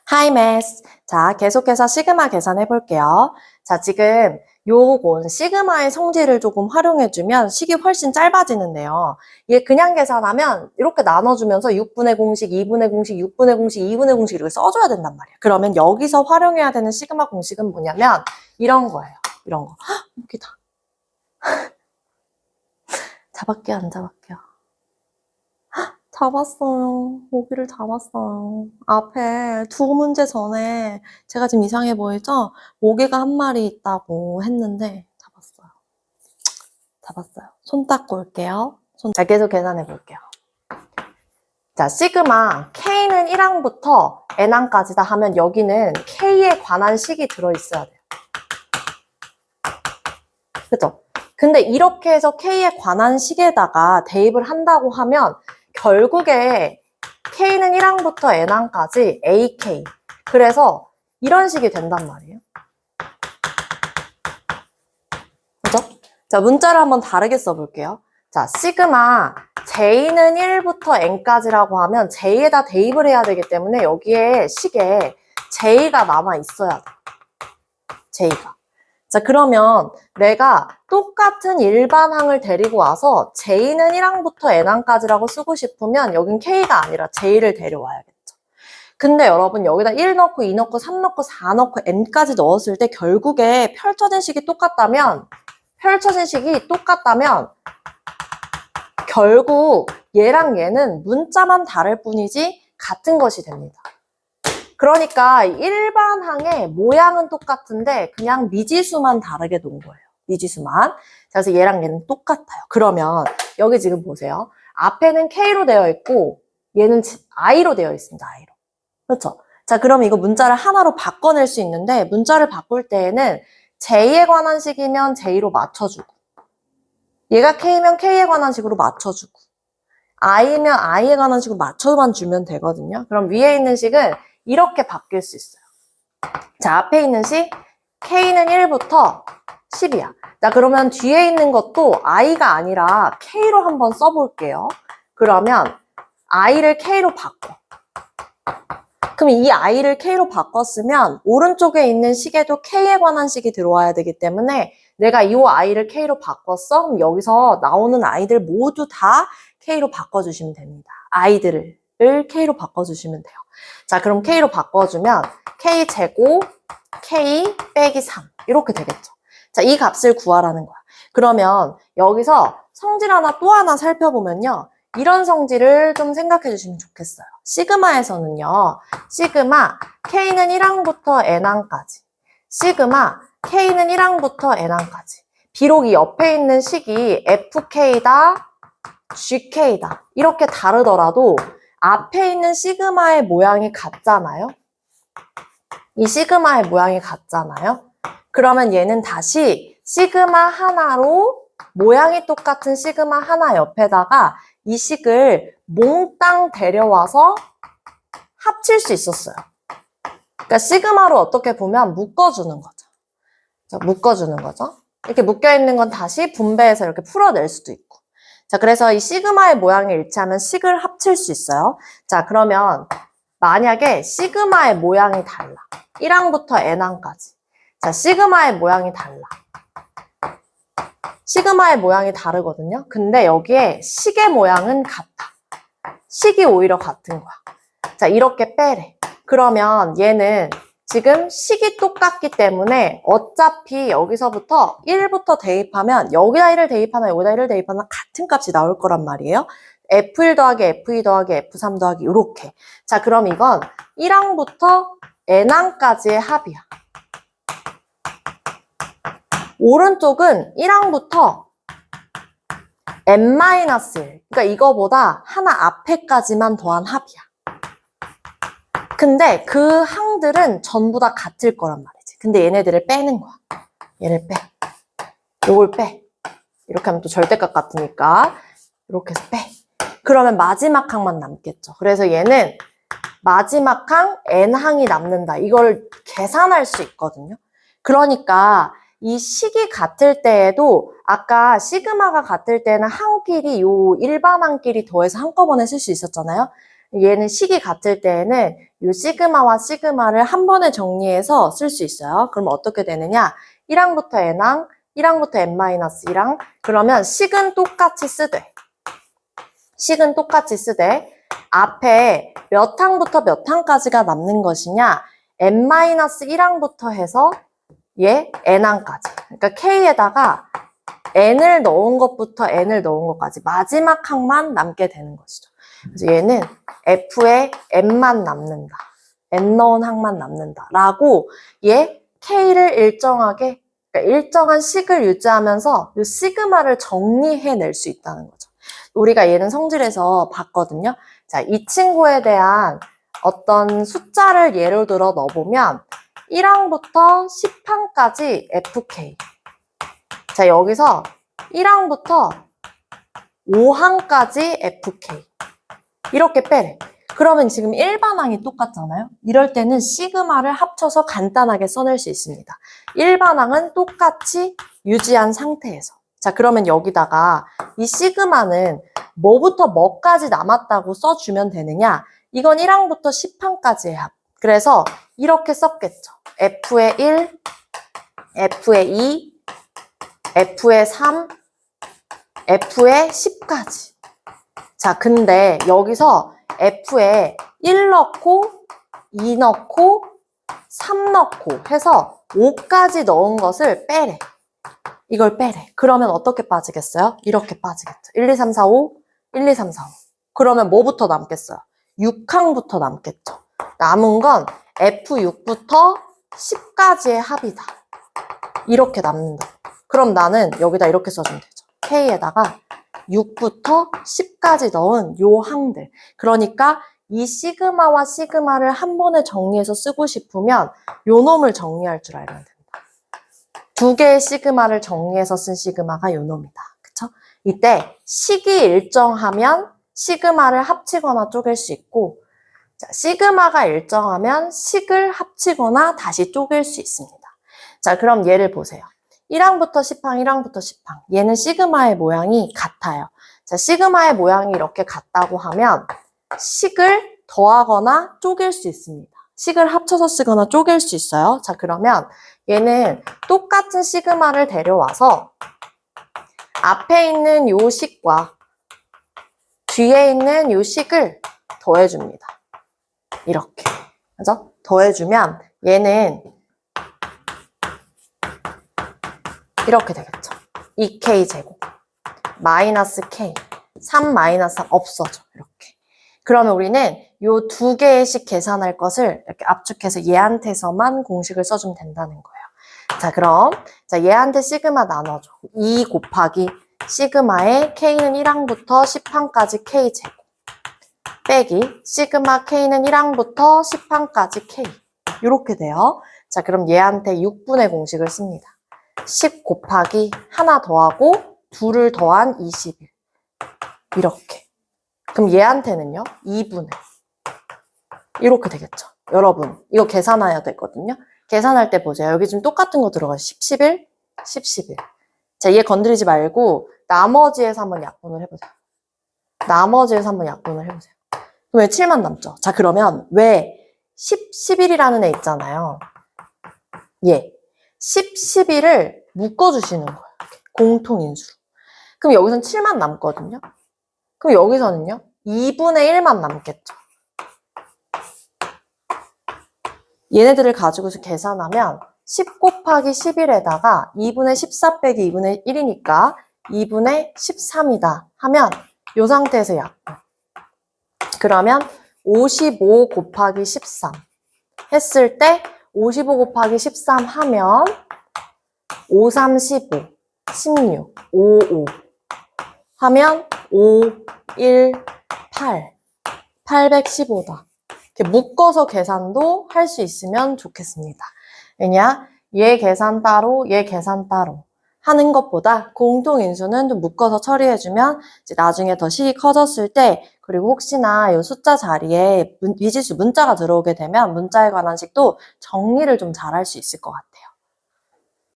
Hi, Miss. 자, 계속해서 시그마 계산해 볼게요. 자, 지금 요건 시그마의 성질을 조금 활용해주면 식이 훨씬 짧아지는데요. 이게 그냥 계산하면 이렇게 나눠주면서 6분의 공식, 2분의 공식, 6분의 공식, 2분의 공식 이렇게 써줘야 된단 말이에요. 그러면 여기서 활용해야 되는 시그마 공식은 뭐냐면 이런 거예요. 이런 거. 헉, 웃기다. 잡을게요, 안 잡을게요? 잡았어요. 모기를 잡았어요. 앞에 두 문제 전에 제가 지금 이상해 보이죠? 모기가 한 마리 있다고 했는데 잡았어요. 잡았어요. 손 닦고 올게요. 자, 계속 계산해 볼게요. 자, 시그마 K는 1항부터 N항까지다 하면 여기는 K에 관한 식이 들어있어야 돼요. 그죠? 근데 이렇게 해서 K에 관한 식에다가 대입을 한다고 하면 결국에 K는 1항부터 N항까지 AK. 그래서 이런 식이 된단 말이에요. 그죠? 자, 문자를 한번 다르게 써볼게요. 자, 시그마 J는 1부터 N까지라고 하면 J에다 대입을 해야 되기 때문에 여기에 식에 J가 남아 있어야 돼. J가. 자, 그러면 내가 똑같은 일반항을 데리고 와서 J는 1항부터 N항까지라고 쓰고 싶으면 여긴 K가 아니라 J를 데려와야겠죠. 근데 여러분 여기다 1 넣고 2 넣고 3 넣고 4 넣고 N까지 넣었을 때 결국에 펼쳐진 식이 똑같다면 결국 얘랑 얘는 문자만 다를 뿐이지 같은 것이 됩니다. 그러니까 일반항의 모양은 똑같은데 그냥 미지수만 다르게 놓은 거예요. 미지수만. 그래서 얘랑 얘는 똑같아요. 그러면 여기 지금 보세요. 앞에는 K로 되어 있고 얘는 I로 되어 있습니다. I로. 그렇죠? 자, 그럼 이거 문자를 하나로 바꿔낼 수 있는데 문자를 바꿀 때에는 J에 관한 식이면 J로 맞춰주고 얘가 K면 K에 관한 식으로 맞춰주고 I면 I에 관한 식으로 맞춰만 주면 되거든요. 그럼 위에 있는 식은 이렇게 바뀔 수 있어요. 자, 앞에 있는 식 K는 1부터 10이야. 자, 그러면 뒤에 있는 것도 I가 아니라 K로 한번 써볼게요. 그러면 I를 K로 바꿔. 그럼 이 I를 K로 바꿨으면 오른쪽에 있는 식에도 K에 관한 식이 들어와야 되기 때문에 내가 이 I를 K로 바꿨어? 그럼 여기서 나오는 아이들 모두 다 K로 바꿔주시면 됩니다. 아이들을 K로 바꿔주시면 돼요. 자, 그럼 K로 바꿔주면 K제곱 K 빼기 3 이렇게 되겠죠. 자, 이 값을 구하라는 거야. 그러면 여기서 성질 하나 또 하나 살펴보면요. 이런 성질을 좀 생각해 주시면 좋겠어요. 시그마에서는요. 시그마 K는 1항부터 N항까지 시그마 K는 1항부터 N항까지 비록 이 옆에 있는 식이 FK다, GK다 이렇게 다르더라도 앞에 있는 시그마의 모양이 같잖아요. 이 시그마의 모양이 같잖아요. 그러면 얘는 다시 시그마 하나로 모양이 똑같은 시그마 하나 옆에다가 이 식을 몽땅 데려와서 합칠 수 있었어요. 그러니까 시그마로 어떻게 보면 묶어주는 거죠. 자, 묶어주는 거죠. 이렇게 묶여있는 건 다시 분배해서 이렇게 풀어낼 수도 있고. 자, 그래서 이 시그마의 모양이 일치하면 식을 합칠 수 있어요. 자, 그러면 만약에 시그마의 모양이 달라. 1항부터 N항까지. 자, 시그마의 모양이 달라. 시그마의 모양이 다르거든요. 근데 여기에 식의 모양은 같아. 식이 오히려 같은 거야. 자, 이렇게 빼래. 그러면 얘는 지금 식이 똑같기 때문에 어차피 여기서부터 1부터 대입하면 여기다 1을 대입하나 여기다 1을 대입하나 같은 값이 나올 거란 말이에요. F1 더하기 F2 더하기 F3 더하기 이렇게. 자, 그럼 이건 1항부터 N항까지의 합이야. 오른쪽은 1항부터 N-1. 그러니까 이거보다 하나 앞에까지만 더한 합이야. 근데 그 항들은 전부 다 같을 거란 말이지. 근데 얘네들을 빼는 거야. 얘를 빼. 요걸 빼. 이렇게 하면 또 절대값 같으니까 이렇게 해서 빼. 그러면 마지막 항만 남겠죠. 그래서 얘는 마지막 항 N항이 남는다. 이걸 계산할 수 있거든요. 그러니까 이 식이 같을 때에도 아까 시그마가 같을 때는 항끼리 요 일반 항끼리 더해서 한꺼번에 쓸 수 있었잖아요. 얘는 식이 같을 때에는 이 시그마와 시그마를 한 번에 정리해서 쓸 수 있어요. 그럼 어떻게 되느냐? 1항부터 n항, 1항부터 n-1항. 그러면 식은 똑같이 쓰되. 식은 똑같이 쓰되 앞에 몇 항부터 몇 항까지가 남는 것이냐? n-1항부터 해서 얘 n항까지. 그러니까 k에다가 n을 넣은 것부터 n을 넣은 것까지 마지막 항만 남게 되는 것이죠. 그래서 얘는 f에 n만 남는다. n 넣은 항만 남는다. 라고 얘 k를 일정하게, 그러니까 일정한 식을 유지하면서 이 시그마를 정리해낼 수 있다는 거죠. 우리가 얘는 성질에서 봤거든요. 자, 이 친구에 대한 어떤 숫자를 예를 들어 넣어보면 1항부터 10항까지 fk. 자, 여기서 1항부터 5항까지 fk. 이렇게 빼래. 그러면 지금 일반항이 똑같잖아요. 이럴 때는 시그마를 합쳐서 간단하게 써낼 수 있습니다. 일반항은 똑같이 유지한 상태에서. 자, 그러면 여기다가 이 시그마는 뭐부터 뭐까지 남았다고 써주면 되느냐? 이건 1항부터 10항까지의 합. 그래서 이렇게 썼겠죠. F의 1, F의 2, F의 3, F의 10까지. 자, 근데 여기서 F에 1 넣고, 2 넣고, 3 넣고 해서 5까지 넣은 것을 빼래. 이걸 빼래. 그러면 어떻게 빠지겠어요? 이렇게 빠지겠죠. 1, 2, 3, 4, 5, 1, 2, 3, 4, 5. 그러면 뭐부터 남겠어요? 6항부터 남겠죠. 남은 건 F6부터 10까지의 합이다. 이렇게 남는다. 그럼 나는 여기다 이렇게 써주면 되죠. K에다가 6부터 10까지 넣은 요 항들. 그러니까 이 시그마와 시그마를 한 번에 정리해서 쓰고 싶으면 요 놈을 정리할 줄 알면 된다. 두 개의 시그마를 정리해서 쓴 시그마가 요 놈이다. 그쵸? 이때 식이 일정하면 시그마를 합치거나 쪼갤 수 있고, 자, 시그마가 일정하면 식을 합치거나 다시 쪼갤 수 있습니다. 자, 그럼 얘를 보세요. 1항부터 10항, 1항부터 10항. 얘는 시그마의 모양이 같아요. 자, 시그마의 모양이 이렇게 같다고 하면 식을 더하거나 쪼갤 수 있습니다. 식을 합쳐서 쓰거나 쪼갤 수 있어요. 자, 그러면 얘는 똑같은 시그마를 데려와서 앞에 있는 요 식과 뒤에 있는 요 식을 더해줍니다. 이렇게. 그죠? 더해주면 얘는 이렇게 되겠죠. 2k 제곱 마이너스 k 3 마이너스 3 없어져. 이렇게. 그러면 우리는 요 두 개의 식 계산할 것을 이렇게 압축해서 얘한테서만 공식을 써주면 된다는 거예요. 자, 그럼 자, 얘한테 시그마 나눠줘. 2 곱하기 시그마의 k는 1항부터 10항까지 k 제곱 빼기 시그마 k는 1항부터 10항까지 k. 이렇게 돼요. 자, 그럼 얘한테 6분의 공식을 씁니다. 10 곱하기 하나 더하고 2를 더한 21. 이렇게. 그럼 얘한테는요? 2분의. 이렇게 되겠죠. 여러분, 이거 계산해야 되거든요. 계산할 때 보세요. 여기 지금 똑같은 거 들어가요. 10, 11, 10, 11. 자, 얘 건드리지 말고 나머지에서 한번 약분을 해보세요. 나머지에서 한번 약분을 해보세요. 그럼 왜 7만 남죠? 자, 그러면 왜 10, 11이라는 애 있잖아요. 얘. 10, 11을 묶어주시는 거예요. 공통인수로. 그럼 여기선 7만 남거든요. 그럼 여기서는요? 2분의 1만 남겠죠. 얘네들을 가지고서 계산하면 10 곱하기 11에다가 2분의 14 빼기 2분의 1이니까 2분의 13이다 하면 이 상태에서 약분. 그러면 55 곱하기 13 했을 때 55 곱하기 13 하면 5, 3, 15, 16, 5, 5 하면 5, 1, 8, 815다. 이렇게 묶어서 계산도 할 수 있으면 좋겠습니다. 왜냐? 얘 계산 따로, 얘 계산 따로 하는 것보다 공통인수는 좀 묶어서 처리해주면 이제 나중에 더 식이 커졌을 때, 그리고 혹시나 이 숫자 자리에 미지수 문자가 들어오게 되면 문자에 관한 식도 정리를 좀 잘 할 수 있을 것 같아요.